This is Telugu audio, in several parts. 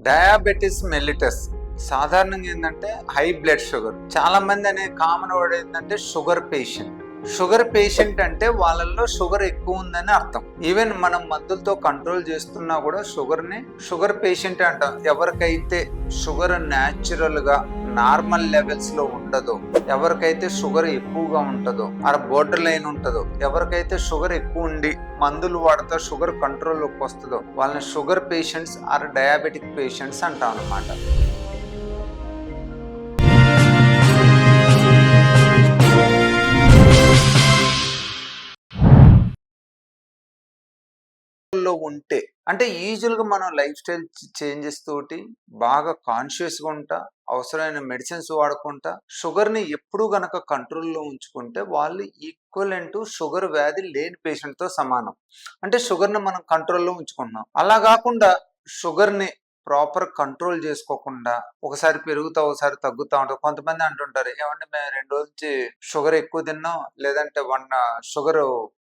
డయాబెటిస్ మెల్లిటస్ సాధారణంగా ఏంటంటే హై బ్లడ్ షుగర్. చాలా మంది అనే కామన్ వర్డ్ ఏంటంటే షుగర్ పేషెంట్. షుగర్ పేషెంట్ అంటే వాళ్ళల్లో షుగర్ ఎక్కువ ఉందని అర్థం. ఈవెన్ మనం మందులతో కంట్రోల్ చేస్తున్నా కూడా షుగర్ పేషెంట్ అంటాం. ఎవరికైతే షుగర్ న్యాచురల్ గా నార్మల్ లెవెల్స్ లో ఉండదో, ఎవరికైతే షుగర్ ఎక్కువగా ఉంటుందో, బోర్డర్ లైన్ ఉంటుందో, ఎవరికైతే షుగర్ ఎక్కువ ఉండి మందులు వాడుతూ షుగర్ కంట్రోల్లోకి వస్తుందో వాళ్ళని షుగర్ పేషెంట్స్ డయాబెటిక్ పేషెంట్స్ అంటాం అన్నమాట. లో ఉంటే అంటే యూజువల్గా మనం లైఫ్ స్టైల్ చేంజెస్ తోటి బాగా కాన్షియస్గా ఉంటా, అవసరమైన మెడిసిన్స్ వాడుకుంటా షుగర్ని ఎప్పుడు గనక కంట్రోల్లో ఉంచుకుంటే వాళ్ళు ఈక్వలెంట్ షుగర్ వ్యాధి లేని పేషెంట్తో సమానం. అంటే షుగర్ని మనం కంట్రోల్లో ఉంచుకుంటున్నాం. అలా కాకుండా షుగర్ని ప్రాపర్ కంట్రోల్ చేసుకోకుండా ఒకసారి పెరుగుతా ఒకసారి తగ్గుతూ ఉంటారు. కొంతమంది అంటుంటారు, ఏమంటే మేము 2 రోజుల నుంచి షుగర్ ఎక్కువ తిన్నాం, లేదంటే షుగర్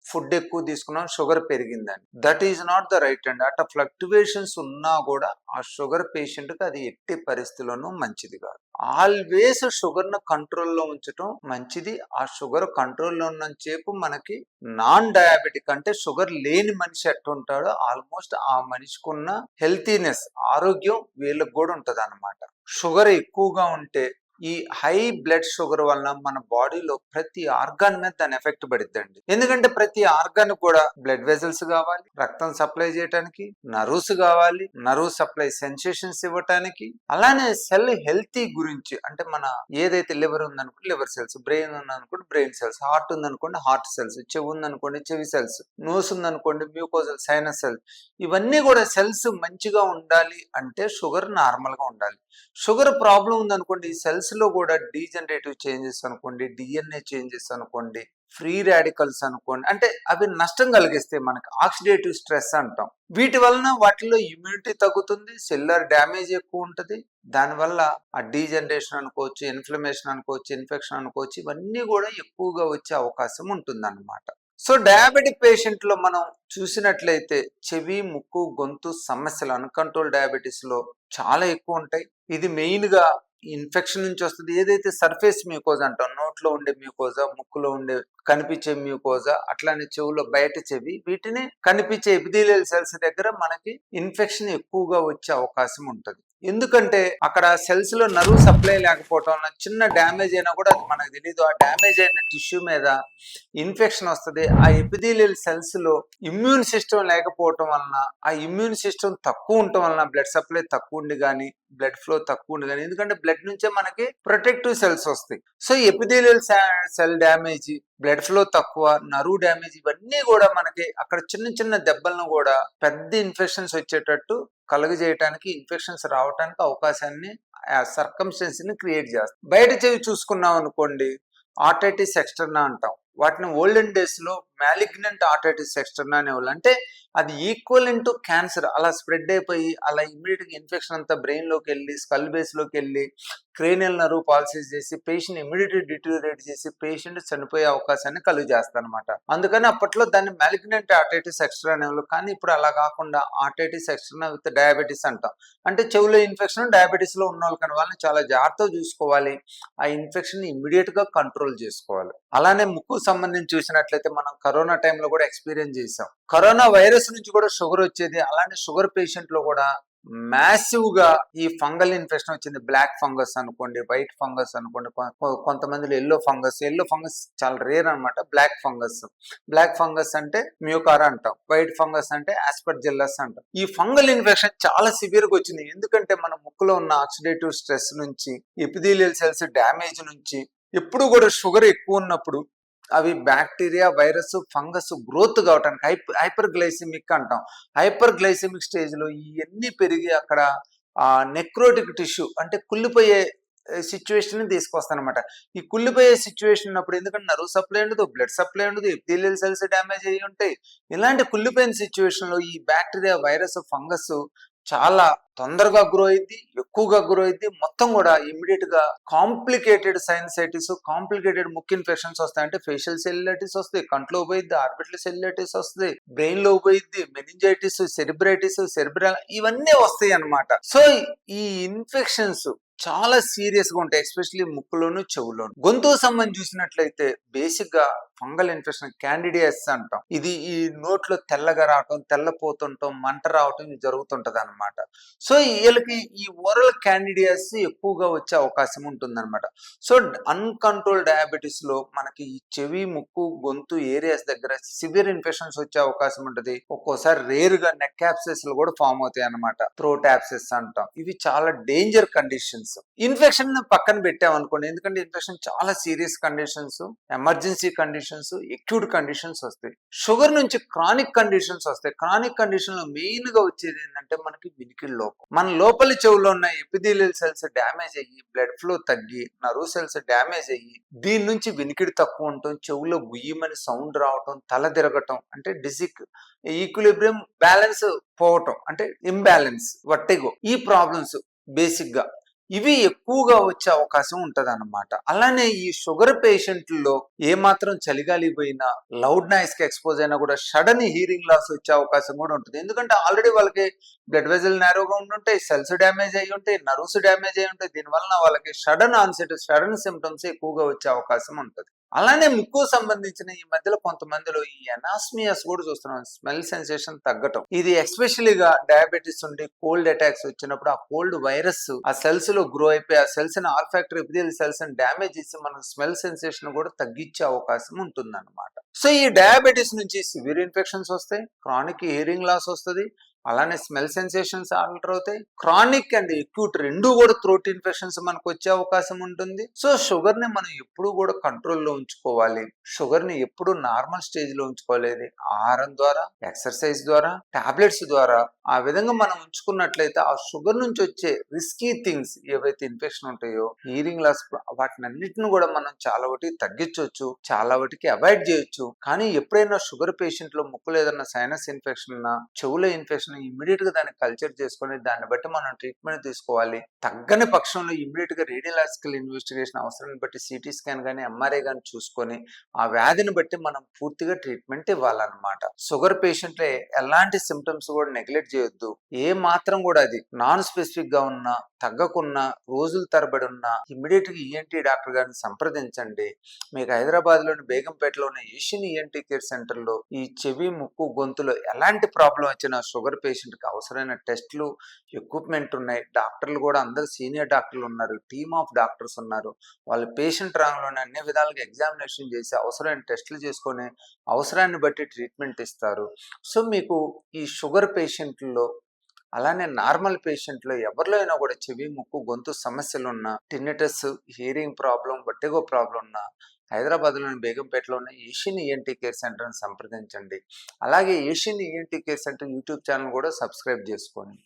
ఫుడ్ ఎక్కువ తీసుకున్నాం, షుగర్ పెరిగిందని. That is not the right అండి. అట్లా ఫ్లక్చువేషన్స్ ఉన్నా కూడా ఆ షుగర్ పేషెంట్కి అది ఎట్టి పరిస్థితుల్లోనూ మంచిది కాదు. ఆల్వేస్ షుగర్ను కంట్రోల్లో ఉంచడం మంచిది. ఆ షుగర్ కంట్రోల్లో ఉన్నంతసేపు మనకి నాన్ డయాబెటిక్ అంటే షుగర్ లేని మనిషి ఎట్టుంటాడో ఆల్మోస్ట్ ఆ మనిషికి ఉన్న హెల్తీనెస్, ఆరోగ్యం వీళ్ళకి కూడా ఉంటుంది అన్నమాట. షుగర్ ఎక్కువగా ఉంటే ఈ హై బ్లడ్ షుగర్ వలన మన బాడీలో ప్రతి ఆర్గాన్ మీద దాని ఎఫెక్ట్ పడిద్దండి. ఎందుకంటే ప్రతి ఆర్గాన్ కూడా బ్లడ్ వెజల్స్ కావాలి, రక్తం సప్లై చేయడానికి, నర్వ్స్ కావాలి, నర్వ్ సప్లై సెన్సేషన్స్ ఇవ్వటానికి. అలానే సెల్ హెల్తీ గురించి అంటే మన ఏదైతే లివర్ ఉందనుకోండి లివర్ సెల్స్, బ్రెయిన్ ఉందనుకోండి బ్రెయిన్ సెల్స్, హార్ట్ ఉందనుకోండి హార్ట్ సెల్స్, చెవి ఉందనుకోండి చెవి సెల్స్, నోస్ ఉందనుకోండి మ్యూకోజల్ సైనస్ సెల్స్, ఇవన్నీ కూడా సెల్స్ మంచిగా ఉండాలి అంటే షుగర్ నార్మల్ గా ఉండాలి. షుగర్ ప్రాబ్లం ఉందనుకోండి ఈ సెల్స్ లో కూడా డీజనరేటివ్ చేంజెస్ అనుకోండి, డిఎన్ఏ చేంజెస్ అనుకోండి, ఫ్రీ రాడికల్స్ అనుకోండి, అంటే అవి నష్టం కలిగిస్తే మనకి ఆక్సిడేటివ్ స్ట్రెస్ అంటాం. వీటి వలన వాటిలో ఇమ్యూనిటీ తగ్గుతుంది, సెల్యులర్ డ్యామేజ్ ఎక్కువ ఉంటుంది. దానివల్ల ఆ డీజనరేషన్ అనుకోవచ్చు, ఇన్ఫ్లమేషన్ అనుకోవచ్చు, ఇన్ఫెక్షన్ అనుకోవచ్చు, ఇవన్నీ కూడా ఎక్కువగా వచ్చే అవకాశం ఉంటుంది అన్నమాట. సో డయాబెటిక్ పేషెంట్ లో మనం చూసినట్లయితే చెవి, ముక్కు, గొంతు సమస్యలు అన్కంట్రోల్ డయాబెటీస్ లో చాలా ఎక్కువ ఉంటాయి. ఇది మెయిన్ గా ఇన్ఫెక్షన్ నుంచి వస్తుంది. ఏదైతే సర్ఫేస్ మ్యూకోజా అంటాం, నోట్లో ఉండే మ్యూకోజా, ముక్కులో ఉండే కనిపించే మ్యూకోజా, అట్లానే చెవులో బయట చెవి, వీటిని కనిపించే ఎపిథీలియల్ సెల్స్ దగ్గర మనకి ఇన్ఫెక్షన్ ఎక్కువగా వచ్చే అవకాశం ఉంటుంది. ఎందుకంటే అక్కడ సెల్స్ లో నర్వ్ సప్లై లేకపోవటం వల్ల చిన్న డ్యామేజ్ అయినా కూడా అది మనకు తెలియదు. ఆ డ్యామేజ్ అయిన టిష్యూ మీద ఇన్ఫెక్షన్ వస్తుంది. ఆ ఎపిథీలియల్ సెల్స్ లో ఇమ్యూన్ సిస్టమ్ లేకపోవటం వలన, ఆ ఇమ్యూన్ సిస్టమ్ తక్కువ ఉండటం వలన బ్లడ్ సప్లై తక్కువ ఉండి కానీ, బ్లడ్ ఫ్లో తక్కువ ఉండి కానీ, ఎందుకంటే బ్లడ్ నుంచే మనకి ప్రొటెక్టివ్ సెల్స్ వస్తాయి. So epithelial cell damage, blood flow తక్కువ, నర్వ్ డ్యామేజ్, ఇవన్నీ కూడా మనకి అక్కడ చిన్న చిన్న దెబ్బలను కూడా పెద్ద ఇన్ఫెక్షన్స్ వచ్చేటట్టు కలుగజేయటానికి, ఇన్ఫెక్షన్స్ రావడానికి అవకాశాన్ని సర్కమ్స్టెన్స్ ని క్రియేట్ చేస్తాం. బయట చెవి చూసుకున్నాం అనుకోండి, ఆర్టైటిస్ ఎక్స్టర్నా అంటాం. వాటిని ఓల్డెన్ డేస్ లో మ్యాలిగ్నెంట్ ఆర్టైటిస్ ఎక్స్టర్నా అనేవాళ్ళు. అంటే అది ఈక్వల్ టు క్యాన్సర్ అలా స్ప్రెడ్ అయిపోయి అలా ఇమ్మీడియట్ గా ఇన్ఫెక్షన్ అంతా బ్రెయిన్ లోకి వెళ్ళి, స్కల్ బేస్ లోకి వెళ్ళి, క్రేనియల్ నర్వ్ పాలసీస్ చేసి పేషెంట్ ఇమ్మీడియట్ డిటోరియేట్ చేసి పేషెంట్ చనిపోయే అవకాశాన్ని కలుగు చేస్తారనమాట. అందుకని అప్పట్లో దాన్ని మ్యాలిగ్నెంట్ ఆర్టైటిస్ ఎక్స్టర్నా అనేవాళ్ళు. కానీ ఇప్పుడు అలా కాకుండా ఆర్టైటిస్ ఎక్స్టర్నా విత్ డయాబెటీస్ అంటాం. అంటే చెవులో ఇన్ఫెక్షన్ డయాబెటీస్ లో ఉన్న వాళ్ళని వాళ్ళని చాలా జాగ్రత్తగా చూసుకోవాలి. ఆ ఇన్ఫెక్షన్ ఇమ్మీడియట్ గా కంట్రోల్ చేసుకోవాలి. అలానే ముక్కు సంబంధించి చూసినట్లయితే మనం కరోనా టైంలో కూడా ఎక్స్పీరియన్స్ చేసాం. కరోనా వైరస్ నుంచి కూడా షుగర్ వచ్చేది. అలానే షుగర్ పేషెంట్ లో కూడా మ్యాసివ్ గా ఈ ఫంగల్ ఇన్ఫెక్షన్ వచ్చింది. బ్లాక్ ఫంగస్ అనుకోండి, వైట్ ఫంగస్ అనుకోండి, కొంతమందిలో ఎల్లో ఫంగస్ చాలా రేర్ అనమాట. బ్లాక్ ఫంగస్ అంటే మ్యూకారా అంటాం, వైట్ ఫంగస్ అంటే ఆస్పర్జిల్లస్ అంటాం. ఈ ఫంగల్ ఇన్ఫెక్షన్ చాలా సివియర్ గా వచ్చింది. ఎందుకంటే మన ముక్కులో ఉన్న ఆక్సిడేటివ్ స్ట్రెస్ నుంచి, ఎపిథీలియల్ సెల్స్ డ్యామేజ్ నుంచి, ఎప్పుడు కూడా షుగర్ ఎక్కువ ఉన్నప్పుడు అవి బ్యాక్టీరియా, వైరస్, ఫంగస్ గ్రోత్ కావటానికి హైపర్ గ్లైసిమిక్ అంటాం. హైపర్ గ్లైసిమిక్ స్టేజ్ లో ఇవన్నీ పెరిగి అక్కడ నెక్రోటిక్ టిష్యూ అంటే కుళ్ళిపోయే సిచ్యువేషన్ తీసుకొస్తానమాట. ఈ కుళ్ళిపోయే సిచ్యువేషన్ ఉన్నప్పుడు ఎందుకంటే నర్వ్ సప్లై ఉండదు, బ్లడ్ సప్లై ఉండదు, ఎపిథీలియల్ సెల్స్ డ్యామేజ్ అయ్యి ఉంటాయి. ఇలాంటి కుళ్ళిపోయిన సిచ్యువేషన్ లో ఈ బ్యాక్టీరియా, వైరస్, ఫంగస్ చాలా తొందరగా గ్రో అయింది, ఎక్కువగా గ్రో అయింది, మొత్తం కూడా ఇమ్మీడియట్ గా కాంప్లికేటెడ్ సైనసైటిస్, కాంప్లికేటెడ్ ముక్ ఇన్ఫెక్షన్స్ వస్తాయి. అంటే ఫేషియల్ సెల్యులైటిస్ వస్తాయి, కంట్లో పోయిద్ది, ఆర్బిటల్ సెల్యులైటిస్ వస్తుంది, బ్రెయిన్ లో పోయిద్ది, మెనింజైటిస్, సెరిబ్రైటిస్, సెరిబ్రల్, ఇవన్నీ వస్తాయి అన్నమాట. సో ఈ ఇన్ఫెక్షన్స్ చాలా సీరియస్ గా ఉంటాయి, ఎస్పెషల్లీ ముక్కులోను చెవులోను. గొంతుకు సంబంధించి చూసినట్లయితే బేసిక్ గా ఫంగల్ ఇన్ఫెక్షన్ క్యాండిడియాసిస్ అంటాం. ఇది ఈ నోట్లో తెల్లగా రావటం, తెల్లపోతుంటాం, మంట రావటం ఇది జరుగుతుంటది అనమాట. సో వీళ్ళకి ఈ ఓరల్ క్యాండిడియాసిస్ ఎక్కువగా వచ్చే అవకాశం ఉంటుంది అనమాట. సో అన్కంట్రోల్ డయాబెటీస్ లో మనకి ఈ చెవి, ముక్కు, గొంతు ఏరియాస్ దగ్గర సివియర్ ఇన్ఫెక్షన్స్ వచ్చే అవకాశం ఉంటుంది. ఒక్కోసారి రేర్ గా నెక్ యాబ్సెస్ కూడా ఫామ్ అవుతాయి అనమాట. థ్రోట్ యాబ్సెస్ అంటాం. ఇవి చాలా డేంజర్ కండిషన్స్. ఇన్ఫెక్షన్ పక్కన పెట్టామనుకోండి, ఎందుకంటే ఇన్ఫెక్షన్ చాలా serious conditions, emergency conditions, acute conditions వస్తాయి. షుగర్ నుంచి క్రానిక్ కండిషన్స్ వస్తాయి. క్రానిక్ కండిషన్ లో మెయిన్ గా వచ్చేది ఏంటంటే మనకి వినికిడి లోపం. మన లోపలి చెవులో ఉన్న ఎపిథీలియల్ సెల్స్ డ్యామేజ్ అయ్యి, బ్లడ్ ఫ్లో తగ్గి, నర్వ్ సెల్స్ డ్యామేజ్ అయ్యి, దీని నుంచి వినికిడి తక్కువ ఉండటం, చెవులో గుయ్యమని సౌండ్ రావటం, తల తిరగటం, అంటే డిజిక్ ఈక్విలిబ్రియం బ్యాలెన్స్ పోవటం, అంటే ఇంబ్యాలెన్స్, వర్టిగో, ఈ ప్రాబ్లమ్స్ బేసిక్ గా ఇవి ఎక్కువగా వచ్చే అవకాశం ఉంటది అన్నమాట. అలానే ఈ షుగర్ పేషెంట్లలో ఏ మాత్రం చలిగాలి పోయినా, లౌడ్ నాయిస్ కి ఎక్స్పోజ్ అయినా కూడా సడన్ హీరింగ్ లాస్ వచ్చే అవకాశం కూడా ఉంటుంది. ఎందుకంటే ఆల్రెడీ వాళ్ళకి బ్లడ్ వెజల్ నేరోగా ఉంటుంటాయి, సెల్స్ డ్యామేజ్ అయ్యి ఉంటాయి, నర్వ్స్ డ్యామేజ్ అయ్యి ఉంటాయి. దీనివల్ల వాళ్ళకి సడన్ ఆన్సెట్, సడన్ సిమ్టమ్స్ ఎక్కువగా వచ్చే అవకాశం ఉంటుంది. అలానే ముక్కు సంబంధించిన ఈ మధ్యలో కొంతమందిలో ఈ ఎనాస్మియాస్ కూడా చూస్తున్నాం, స్మెల్ సెన్సేషన్ తగ్గటం. ఇది ఎస్పెషలీగా డయాబెటీస్ ఉండి కోల్డ్ అటాక్స్ వచ్చినప్పుడు ఆ కోల్డ్ వైరస్ ఆ సెల్స్ లో గ్రో అయిపోయి ఆ సెల్స్ ని ఆల్ఫాక్టరీ ఎపిథెలియల్ సెల్స్ ని డ్యామేజ్ చేసి మన స్మెల్ సెన్సేషన్ కూడా తగ్గించే అవకాశం ఉంటుంది అన్నమాట. సో ఈ డయాబెటీస్ నుంచి సివియర్ ఇన్ఫెక్షన్స్ వస్తాయి, క్రానిక్ హియరింగ్ లాస్ వస్తుంది, అలానే స్మెల్ సెన్సేషన్స్ ఆల్టర్ అవుతాయి. క్రానిక్ అండ్ ఎక్యూట్ రెండు కూడా థ్రోట్ ఇన్ఫెక్షన్స్ మనకు వచ్చే అవకాశం ఉంటుంది. సో షుగర్ ని మనం ఎప్పుడు కూడా కంట్రోల్లో ఉంచుకోవాలి. షుగర్ ని ఎప్పుడు నార్మల్ స్టేజ్ లో ఉంచుకోలేదు. ఆహారం ద్వారా, ఎక్సర్సైజ్ ద్వారా, టాబ్లెట్స్ ద్వారా ఆ విధంగా మనం ఉంచుకున్నట్లయితే ఆ షుగర్ నుంచి వచ్చే రిస్కీ థింగ్స్ ఏవైతే ఇన్ఫెక్షన్ ఉంటాయో, హీరింగ్ లాస్, వాటిని అన్నిటిని కూడా మనం చాలా వాటికి తగ్గించవచ్చు, చాలా వాటికి అవాయిడ్ చేయొచ్చు. కానీ ఎప్పుడైనా షుగర్ పేషెంట్ లో ముక్కులో ఏదైనా సైనస్ ఇన్ఫెక్షన్ ఉన్నా, చెవులో ఇన్ఫెక్షన్ ఇమ్మీడియట్ గా దాన్ని కల్చర్ చేసుకుని దాన్ని బట్టి మనం ట్రీట్మెంట్ తీసుకోవాలి. తగ్గని పక్షంలో ఇమ్మీడియట్ గా రేడియలాజికల్ ఇన్వెస్టిగేషన్ అవసరాన్ని బట్టి సిటీ స్కాన్ గానీ, ఎంఆర్ఐ గానీ చూసుకొని ఆ వ్యాధిని బట్టి మనం పూర్తిగా ట్రీట్మెంట్ ఇవ్వాలన్నమాట. షుగర్ పేషెంట్ ఎలాంటి సిమ్టమ్స్ కూడా నెగ్లెక్ట్ చేయొద్దు. ఏ మాత్రం కూడా అది నాన్ స్పెసిఫిక్ గా ఉన్నా, తగ్గకున్నా, రోజుల తరబడి ఉన్నా ఇమ్మీడియట్ గా ఈఎన్టీ డాక్టర్ గారిని సంప్రదించండి. మీకు హైదరాబాద్ లోని బేగంపేటలో ఉన్న ఏషియన్ ఈఎన్టీ కేర్ సెంటర్ లో ఈ చెవి, ముక్కు, గొంతులో ఎలాంటి ప్రాబ్లం వచ్చినా షుగర్ పేషెంట్ కి అవసరమైన టెస్టులు, ఎక్విప్మెంట్ ఉన్నాయి. డాక్టర్లు కూడా అందరు సీనియర్ డాక్టర్లు ఉన్నారు, టీమ్ ఆఫ్ డాక్టర్స్ ఉన్నారు. వాళ్ళు పేషెంట్ రాంగ్లోనే అన్ని విధాలుగా ఎగ్జామినేషన్ చేసి అవసరమైన టెస్టులు చేసుకొని అవసరాన్ని బట్టి ట్రీట్మెంట్ ఇస్తారు. సో మీకు ఈ షుగర్ పేషెంట్లో, అలానే నార్మల్ పేషెంట్లో ఎవరిలో అయినా కూడా చెవి, ముక్కు, గొంతు సమస్యలు ఉన్న, టిన్నెటస్, హియరింగ్ ప్రాబ్లం, వర్టిగో ప్రాబ్లం ఉన్న హైదరాబాద్లోని బేగంపేటలో ఉన్న ఏషియన్ ఈఎన్టీ కేర్ సెంటర్ని సంప్రదించండి. అలాగే Asian ENT care centre YouTube channel కూడా సబ్స్క్రైబ్ చేసుకోండి.